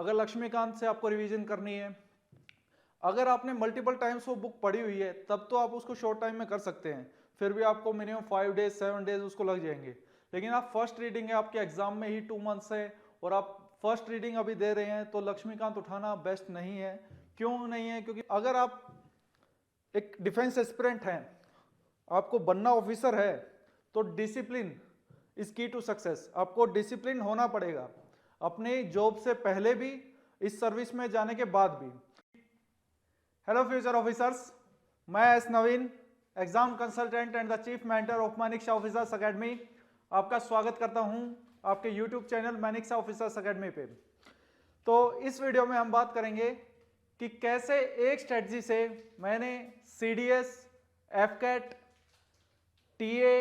अगर लक्ष्मीकांत से आपको रिवीजन करनी है, अगर आपने मल्टीपल टाइम्स वो बुक पढ़ी हुई है तब तो आप उसको शॉर्ट टाइम में कर सकते हैं, फिर भी आपको मिनिमम 5 डेज 7 डेज उसको लग जाएंगे। लेकिन आप फर्स्ट रीडिंग है, आपके एग्जाम में ही 2 मंथ्स है और आप फर्स्ट रीडिंग अभी दे रहे हैं, तो लक्ष्मीकांत उठाना बेस्ट नहीं है। क्यों नहीं है? क्योंकि अगर आप एक डिफेंस एस्पिरेंट हैं, आपको बनना ऑफिसर है, तो डिसिप्लिन इज की टू सक्सेस। आपको डिसिप्लिन होना पड़ेगा अपने जॉब से पहले भी, इस सर्विस में जाने के बाद भी। हेलो फ्यूचर ऑफिसर्स, मैं S Naveen, exam consultant and the chief mentor of Maniksha officers academy, आपका स्वागत करता हूं आपके YouTube channel Maniksha officers academy पे। तो इस वीडियो में हम बात करेंगे कि कैसे एक स्ट्रेटजी से मैंने सीडीएस, एफकेट, टीए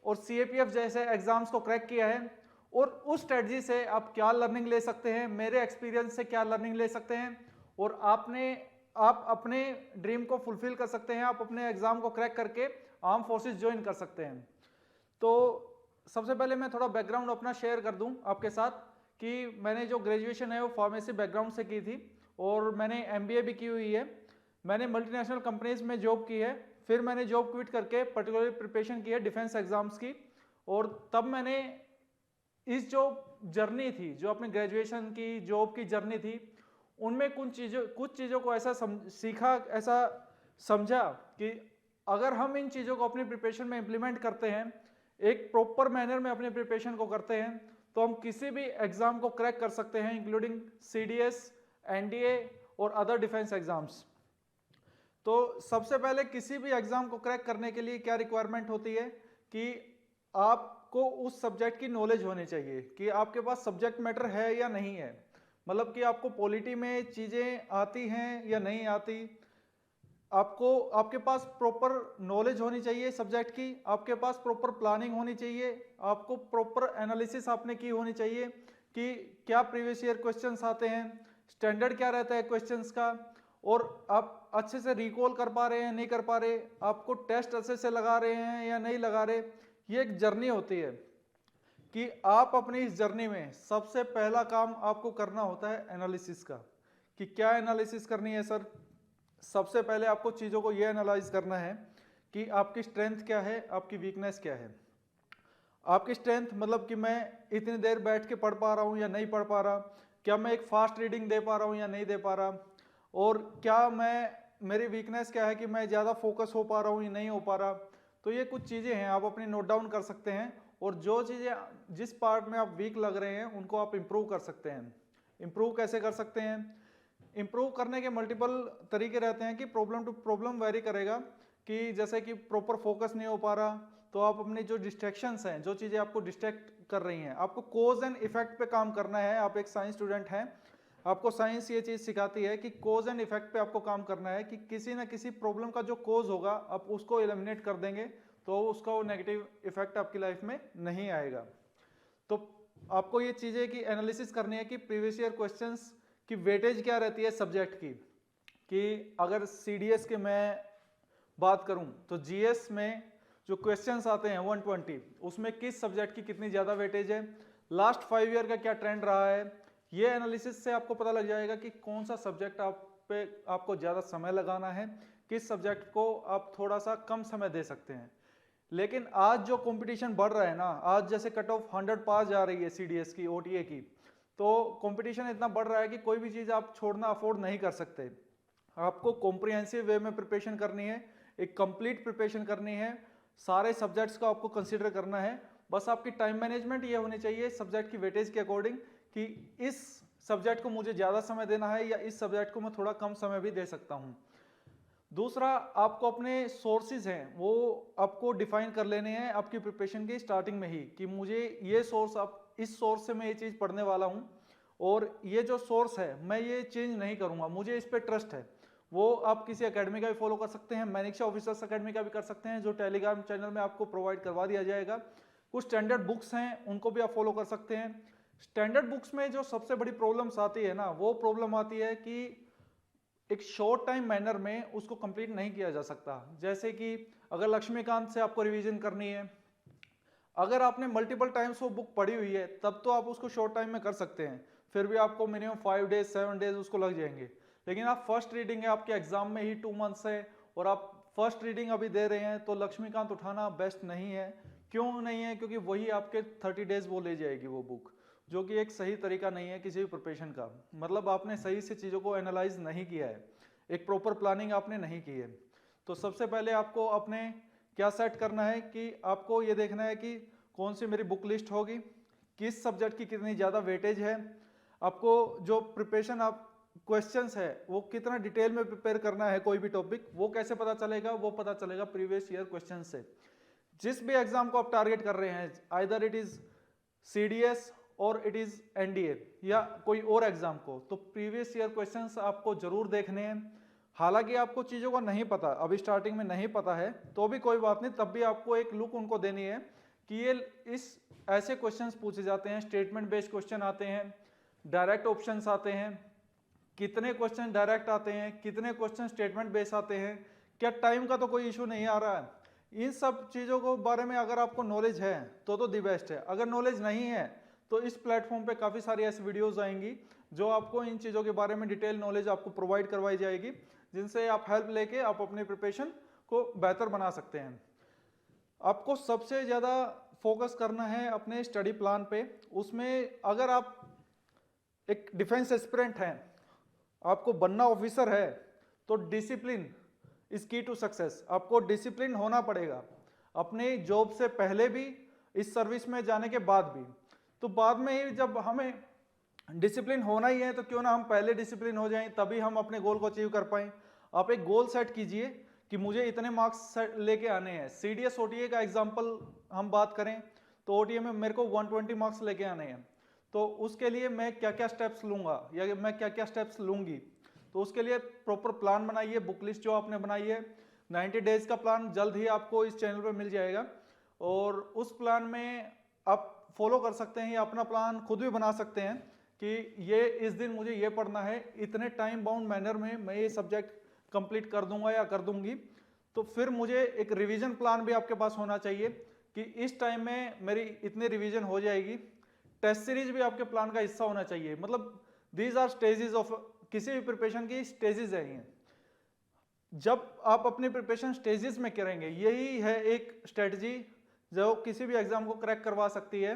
और सीएपीएफ जैसे एग्जाम्स को क्रैक किया है, और उस स्ट्रेटजी से आप क्या लर्निंग ले सकते हैं, मेरे एक्सपीरियंस से क्या लर्निंग ले सकते हैं, और आप अपने ड्रीम को फुलफिल कर सकते हैं, आप अपने एग्जाम को क्रैक करके आर्म फोर्सेस ज्वाइन कर सकते हैं। तो सबसे पहले मैं थोड़ा बैकग्राउंड अपना शेयर कर दूं आपके साथ कि मैंने जो ग्रेजुएशन है वो फार्मेसी बैकग्राउंड से की थी और मैंने एमबीए भी की हुई है। मैंने मल्टीनेशनल कंपनीज में जॉब की है, फिर मैंने जॉब क्विट करके पर्टिकुलरली प्रिपरेशन की है डिफेंस एग्जाम्स की। और तब मैंने इस जो जर्नी थी, जो अपनी ग्रेजुएशन की जॉब की जर्नी थी, उनमें कुछ चीज़ों को ऐसा सीखा, ऐसा समझा कि अगर हम इन चीज़ों को अपनी प्रिपरेशन में इम्प्लीमेंट करते हैं, एक प्रॉपर मैनर में अपनी प्रिपरेशन को करते हैं, तो हम किसी भी एग्जाम को क्रैक कर सकते हैं, इंक्लूडिंग सीडीएस, एनडीए और अदर डिफेंस एग्जाम्स। तो सबसे पहले किसी भी एग्जाम को क्रैक करने के लिए क्या रिक्वायरमेंट होती है कि आपको उस सब्जेक्ट की नॉलेज होनी चाहिए कि आपके पास सब्जेक्ट मैटर है या नहीं है। मतलब कि आपको पॉलिटी में चीज़ें आती हैं या नहीं आती, आपके पास प्रॉपर नॉलेज होनी चाहिए सब्जेक्ट की, आपके पास प्रॉपर प्लानिंग होनी चाहिए, आपको प्रॉपर एनालिसिस आपने की होनी चाहिए कि क्या प्रीवियस ईयर क्वेश्चंस आते हैं, स्टैंडर्ड क्या रहता है क्वेश्चंस का, और आप अच्छे से रिकॉल कर पा रहे हैं नहीं कर पा रहे, आपको टेस्ट अच्छे से लगा रहे हैं या नहीं लगा रहे। ये एक जर्नी होती है कि आप अपनी इस जर्नी में सबसे पहला काम आपको करना होता है एनालिसिस का। कि क्या एनालिसिस करनी है सर? सबसे पहले आपको चीज़ों को ये एनालाइज करना है कि आपकी स्ट्रेंथ क्या है, आपकी वीकनेस क्या है। आपकी स्ट्रेंथ मतलब कि मैं इतनी देर बैठ के पढ़ पा रहा हूँ या नहीं पढ़ पा रहा, क्या मैं एक फास्ट रीडिंग दे पा रहा हूँ या नहीं दे पा रहा, और क्या मेरी वीकनेस क्या है कि मैं ज़्यादा फोकस हो पा रहा हूँ या नहीं हो पा रहा। तो ये कुछ चीज़ें हैं, आप अपनी नोट डाउन कर सकते हैं, और जो चीज़ें जिस पार्ट में आप वीक लग रहे हैं उनको आप इम्प्रूव कर सकते हैं। इम्प्रूव कैसे कर सकते हैं? इम्प्रूव करने के मल्टीपल तरीके रहते हैं कि प्रॉब्लम टू प्रॉब्लम वेरी करेगा। कि जैसे कि प्रॉपर फोकस नहीं हो पा रहा, तो आप अपनी जो डिस्ट्रैक्शंस हैं, जो चीज़ें आपको डिस्ट्रैक्ट कर रही हैं, आपको कोज एंड इफेक्ट पे काम करना है। आप एक साइंस स्टूडेंट हैं, आपको साइंस ये चीज़ सिखाती है कि कोज एंड इफेक्ट पे आपको काम करना है कि किसी ना किसी प्रॉब्लम का जो कोज होगा आप उसको एलिमिनेट कर देंगे तो उसका वो नेगेटिव इफेक्ट आपकी लाइफ में नहीं आएगा। तो आपको ये चीज़ें की एनालिसिस करनी है कि प्रीवियस ईयर क्वेश्चंस की वेटेज क्या रहती है सब्जेक्ट की। कि अगर सीडीएस के मैं बात करूं तो जीएस में जो क्वेश्चंस आते हैं 120, उसमें किस सब्जेक्ट की कितनी ज़्यादा वेटेज है, लास्ट 5 ईयर का क्या ट्रेंड रहा है। ये एनालिसिस से आपको पता लग जाएगा कि कौन सा सब्जेक्ट आपको ज़्यादा समय लगाना है, किस सब्जेक्ट को आप थोड़ा सा कम समय दे सकते हैं। लेकिन आज जो कंपटीशन बढ़ रहा है ना, आज जैसे कट ऑफ 100 पास जा रही है सीडीएस की, ओटीए की, तो कंपटीशन इतना बढ़ रहा है कि कोई भी चीज़ आप छोड़ना अफोर्ड नहीं कर सकते। आपको कॉम्प्रिहेंसिव वे में प्रिपरेशन करनी है, एक कंप्लीट प्रिपरेशन करनी है, सारे सब्जेक्ट्स को आपको कंसीडर करना है। बस आपकी टाइम मैनेजमेंट ये होनी चाहिए सब्जेक्ट की वेटेज के अकॉर्डिंग कि इस सब्जेक्ट को मुझे ज़्यादा समय देना है या इस सब्जेक्ट को मैं थोड़ा कम समय भी दे सकता हूँ। दूसरा, आपको अपने सोर्सेज हैं वो आपको डिफाइन कर लेने हैं आपकी प्रिपरेशन की स्टार्टिंग में ही कि मुझे ये सोर्स, आप इस सोर्स से मैं ये चीज़ पढ़ने वाला हूँ और ये जो सोर्स है मैं ये चेंज नहीं करूँगा, मुझे इस पर ट्रस्ट है। वो आप किसी एकेडमी का भी फॉलो कर सकते हैं, मानिक्षा ऑफिसर्स एकेडमी का भी कर सकते हैं, जो टेलीग्राम चैनल में आपको प्रोवाइड करवा दिया जाएगा। कुछ स्टैंडर्ड बुक्स हैं उनको भी आप फॉलो कर सकते हैं। स्टैंडर्ड बुक्स में जो सबसे बड़ी प्रॉब्लम्स आती है ना, वो प्रॉब्लम आती है कि एक शॉर्ट टाइम मैनर में उसको कंप्लीट नहीं किया जा सकता। जैसे कि अगर लक्ष्मीकांत से आपको रिवीजन करनी है, अगर आपने मल्टीपल टाइम्स वो बुक पढ़ी हुई है तब तो आप उसको शॉर्ट टाइम में कर सकते हैं, फिर भी आपको मिनिमम 5 डेज 7 डेज उसको लग जाएंगे। लेकिन आप फर्स्ट रीडिंग है, आपके एग्जाम में ही 2 मंथ्स है और आप फर्स्ट रीडिंग अभी दे रहे हैं, तो लक्ष्मीकांत उठाना बेस्ट नहीं है। क्यों नहीं है? क्योंकि वही आपके 30 डेज वो ले जाएगी वो बुक, जो कि एक सही तरीका नहीं है किसी भी प्रिपरेशन का। मतलब आपने सही से चीज़ों को एनालाइज नहीं किया है, एक प्रॉपर प्लानिंग आपने नहीं की है। तो सबसे पहले आपको अपने क्या सेट करना है कि आपको ये देखना है कि कौन सी मेरी बुक लिस्ट होगी, किस सब्जेक्ट की कितनी ज़्यादा वेटेज है, आपको जो प्रिपरेशन आप क्वेश्चंस है वो कितना डिटेल में प्रिपेयर करना है, कोई भी टॉपिक वो कैसे पता चलेगा? वो पता चलेगा प्रीवियस ईयर क्वेश्चन से। जिस भी एग्जाम को आप टारगेट कर रहे हैं, आइदर इट इज CDS और इट इज NDA या कोई और एग्जाम को, तो प्रीवियस ईयर क्वेश्चंस आपको जरूर देखने हैं। हालांकि आपको चीज़ों का नहीं पता, अभी स्टार्टिंग में नहीं पता है, तो भी कोई बात नहीं, तब भी आपको एक लुक उनको देनी है कि ये इस ऐसे क्वेश्चंस पूछे जाते हैं, स्टेटमेंट बेस्ड क्वेश्चन आते हैं, डायरेक्ट ऑप्शंस आते हैं, कितने क्वेश्चन डायरेक्ट आते हैं, कितने क्वेश्चन स्टेटमेंट बेस्ड आते हैं, क्या टाइम का तो कोई इशू नहीं आ रहा है। इन सब चीज़ों को बारे में अगर आपको नॉलेज है तो दी बेस्ट है। अगर नॉलेज नहीं है तो इस प्लेटफॉर्म पे काफ़ी सारी ऐसी वीडियोस आएंगी जो आपको इन चीज़ों के बारे में डिटेल नॉलेज आपको प्रोवाइड करवाई जाएगी, जिनसे आप हेल्प लेके आप अपने प्रिपरेशन को बेहतर बना सकते हैं। आपको सबसे ज़्यादा फोकस करना है अपने स्टडी प्लान पे। उसमें अगर आप एक डिफेंस एस्पिरेंट हैं, आपको बनना ऑफिसर है, तो डिसिप्लिन इज की टू सक्सेस। आपको डिसिप्लिन होना पड़ेगा अपने जॉब से पहले भी, इस सर्विस में जाने के बाद भी। तो बाद में ही जब हमें डिसिप्लिन होना ही है तो क्यों ना हम पहले डिसिप्लिन हो जाएं, तभी हम अपने गोल को अचीव कर पाएं। आप एक गोल सेट कीजिए कि मुझे इतने मार्क्स लेके आने हैं। CDS OTA का एग्जांपल हम बात करें तो OTA में मेरे को 120 मार्क्स लेके आने हैं, तो उसके लिए मैं क्या क्या स्टेप्स लूँगा या मैं क्या क्या स्टेप्स लूँगी, तो उसके लिए प्रॉपर प्लान बनाइए। बुक लिस्ट जो आपने बनाई है 90 डेज का प्लान जल्द ही आपको इस चैनल पर मिल जाएगा, और उस प्लान में आप फॉलो कर सकते हैं या अपना प्लान खुद भी बना सकते हैं कि ये इस दिन मुझे ये पढ़ना है, इतने टाइम बाउंड मैनर में मैं ये सब्जेक्ट कंप्लीट कर दूंगा या कर दूंगी। तो फिर मुझे एक रिवीजन प्लान भी आपके पास होना चाहिए कि इस टाइम में मेरी इतनी रिवीजन हो जाएगी। टेस्ट सीरीज भी आपके प्लान का हिस्सा होना चाहिए। मतलब दीज आर स्टेजेस ऑफ, किसी भी प्रिपरेशन की स्टेजेस है। जब आप अपनी प्रिपरेशन स्टेजेस में करेंगे, यही है एक स्ट्रेटजी जो किसी भी एग्जाम को क्रैक करवा सकती है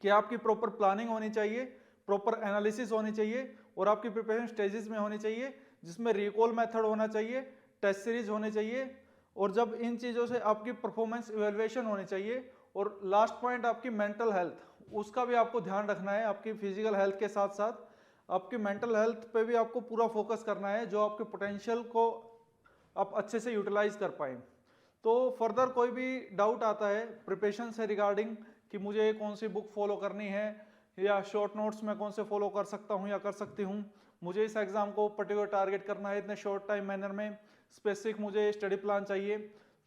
कि आपकी प्रॉपर प्लानिंग होनी चाहिए, प्रॉपर एनालिसिस होनी चाहिए और आपकी प्रिपरेशन स्टेजेस में होनी चाहिए, जिसमें रिकॉल मेथड होना चाहिए, टेस्ट सीरीज होने चाहिए, और जब इन चीज़ों से आपकी परफॉर्मेंस इवेल्युएशन होनी चाहिए। और लास्ट पॉइंट आपकी मेंटल हेल्थ, उसका भी आपको ध्यान रखना है। आपकी फिजिकल हेल्थ के साथ साथ आपकी मेंटल हेल्थ पे भी आपको पूरा फोकस करना है, जो आपके पोटेंशियल को आप अच्छे से यूटिलाइज कर पाएँ। तो फर्दर कोई भी डाउट आता है प्रिपरेशन से रिगार्डिंग कि मुझे कौन सी बुक फॉलो करनी है या शॉर्ट नोट्स में कौन से फॉलो कर सकता हूँ या कर सकती हूँ, मुझे इस एग्जाम को पर्टिकुलर टारगेट करना है इतने शॉर्ट टाइम मैनर में, स्पेसिफिक मुझे स्टडी प्लान चाहिए,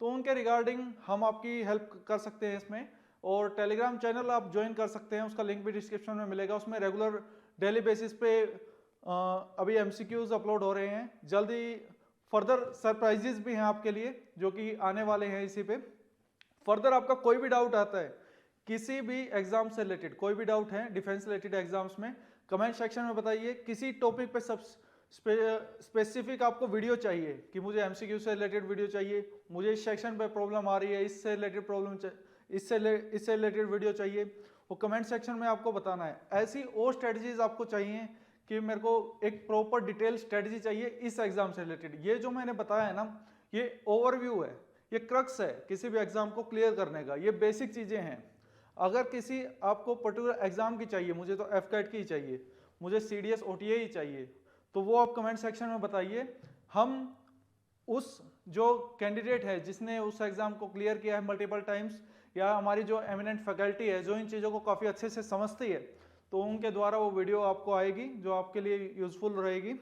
तो उनके रिगार्डिंग हम आपकी हेल्प कर सकते हैं इसमें। और टेलीग्राम चैनल आप ज्वाइन कर सकते हैं, उसका लिंक भी डिस्क्रिप्शन में मिलेगा। उसमें रेगुलर डेली बेसिस पे अभी MCQs अपलोड हो रहे हैं। जल्दी फर्दर सरप्राइजेस भी हैं आपके लिए जो कि आने वाले हैं इसी पे। फर्दर आपका कोई भी डाउट आता है किसी भी एग्जाम से रिलेटेड, कोई भी डाउट है डिफेंस रिलेटेड एग्जाम्स में, कमेंट सेक्शन में बताइए। किसी टॉपिक पे सब स्पेसिफिक आपको वीडियो चाहिए कि मुझे MCQ से रिलेटेड वीडियो चाहिए, मुझे इस सेक्शन पे प्रॉब्लम आ रही है, इससे रिलेटेड प्रॉब्लम इससे रिलेटेड वीडियो चाहिए, वो कमेंट सेक्शन में आपको बताना है। ऐसी और स्ट्रेटजीज आपको चाहिए कि मेरे को एक प्रॉपर डिटेल स्ट्रेटजी चाहिए इस एग्जाम से रिलेटेड। ये जो मैंने बताया है ना, ये ओवरव्यू है, ये क्रक्स है किसी भी एग्जाम को क्लियर करने का, ये बेसिक चीजें हैं। अगर किसी आपको पर्टिकुलर एग्जाम की चाहिए, मुझे तो FCAT की ही चाहिए, मुझे CDS OTA ही चाहिए, तो वो आप कमेंट सेक्शन में बताइए। हम उस जो कैंडिडेट है जिसने उस एग्जाम को क्लियर किया है मल्टीपल टाइम्स, या हमारी जो एमिनेंट फैकल्टी है जो इन चीज़ों को काफ़ी अच्छे से समझती है, तो उनके द्वारा वो वीडियो आपको आएगी जो आपके लिए यूजफुल रहेगी।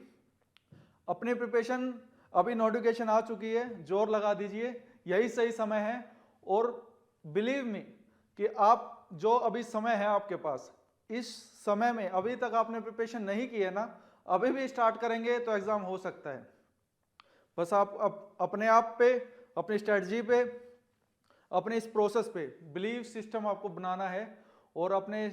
अपनी प्रिपरेशन, अभी नोटिफिकेशन आ चुकी है, जोर लगा दीजिए, यही सही समय है। और बिलीव मी कि आप जो अभी समय है आपके पास, इस समय में अभी तक आपने प्रिपरेशन नहीं की है ना, अभी भी स्टार्ट करेंगे तो एग्जाम हो सकता है। बस आप अपने आप पे, अपनी स्ट्रेटजी पे, अपने इस प्रोसेस पे बिलीव सिस्टम आपको बनाना है और अपने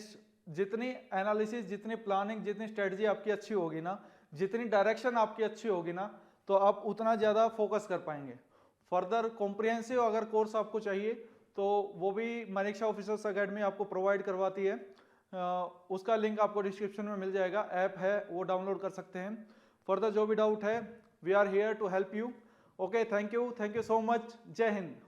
जितनी एनालिसिस, जितनी प्लानिंग, जितनी स्ट्रेटजी आपकी अच्छी होगी ना, जितनी डायरेक्शन आपकी अच्छी होगी ना, तो आप उतना ज़्यादा फोकस कर पाएंगे। फर्दर कॉम्प्रिहेंसिव अगर कोर्स आपको चाहिए तो वो भी मनीक्षा ऑफिसर्स अकेडमी आपको प्रोवाइड करवाती है। उसका लिंक आपको डिस्क्रिप्शन में मिल जाएगा, ऐप है वो डाउनलोड कर सकते हैं। फर्दर जो भी डाउट है, we are here to help you. Okay, thank you so much. जय हिंद।